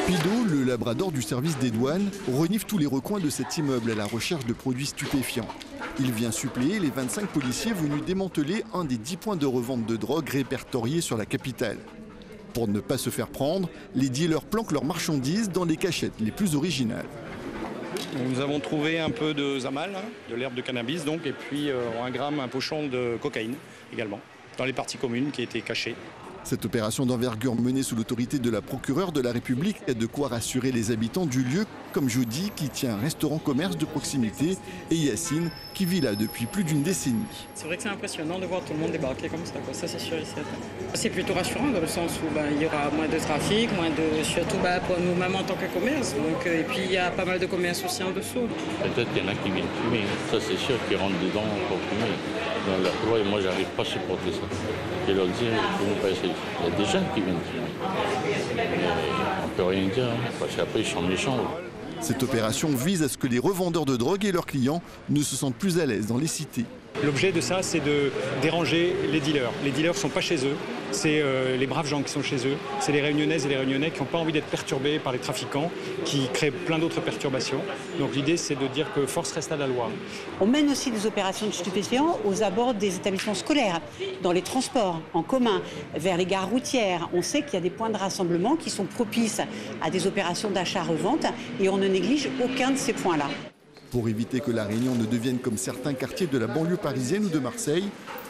Pido, le labrador du service des douanes, renifle tous les recoins de cet immeuble à la recherche de produits stupéfiants. Il vient suppléer les 25 policiers venus démanteler un des 10 points de revente de drogue répertoriés sur la capitale. Pour ne pas se faire prendre, les dealers planquent leurs marchandises dans les cachettes les plus originales. Nous avons trouvé un peu de zamal, de l'herbe de cannabis donc, et puis 1 gramme, un pochon de cocaïne également, dans les parties communes qui étaient cachées. Cette opération d'envergure menée sous l'autorité de la procureure de la République est de quoi rassurer les habitants du lieu, comme Jody qui tient un restaurant-commerce de proximité et Yacine qui vit là depuis plus d'une décennie. C'est vrai que c'est impressionnant de voir tout le monde débarquer comme ça, quoi. Ça c'est sûr et certain. C'est plutôt rassurant dans le sens où il y aura moins de trafic, surtout pour nous-mêmes en tant que commerce. Donc, et puis il y a pas mal de commerces aussi en dessous. Peut-être qu'il y en a qui viennent fumer, ça c'est sûr, qui rentrent dedans pour fumer dans leur loi et moi j'arrive pas à supporter ça. Et leur dire, il faut pas essayer. Il y a des gens qui viennent fumer. On peut rien dire, parce qu'après ils sont méchants. Cette opération vise à ce que les revendeurs de drogue et leurs clients ne se sentent plus à l'aise dans les cités. L'objet de ça, c'est de déranger les dealers. Les dealers ne sont pas chez eux, c'est les braves gens qui sont chez eux. C'est les Réunionnaises et les Réunionnais qui n'ont pas envie d'être perturbés par les trafiquants, qui créent plein d'autres perturbations. Donc l'idée, c'est de dire que force reste à la loi. On mène aussi des opérations de stupéfiants aux abords des établissements scolaires, dans les transports en commun, vers les gares routières. On sait qu'il y a des points de rassemblement qui sont propices à des opérations d'achat-revente et on ne néglige aucun de ces points-là. Pour éviter que La Réunion ne devienne comme certains quartiers de la banlieue parisienne ou de Marseille,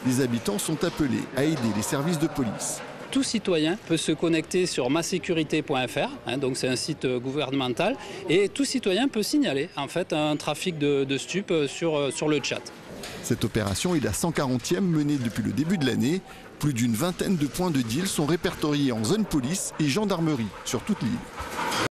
les habitants sont appelés à aider les services de police. Tout citoyen peut se connecter sur masécurité.fr, donc c'est un site gouvernemental, et tout citoyen peut signaler en fait un trafic de stupes sur le chat. Cette opération est la 140e menée depuis le début de l'année. Plus d'une vingtaine de points de deal sont répertoriés en zone police et gendarmerie sur toute l'île.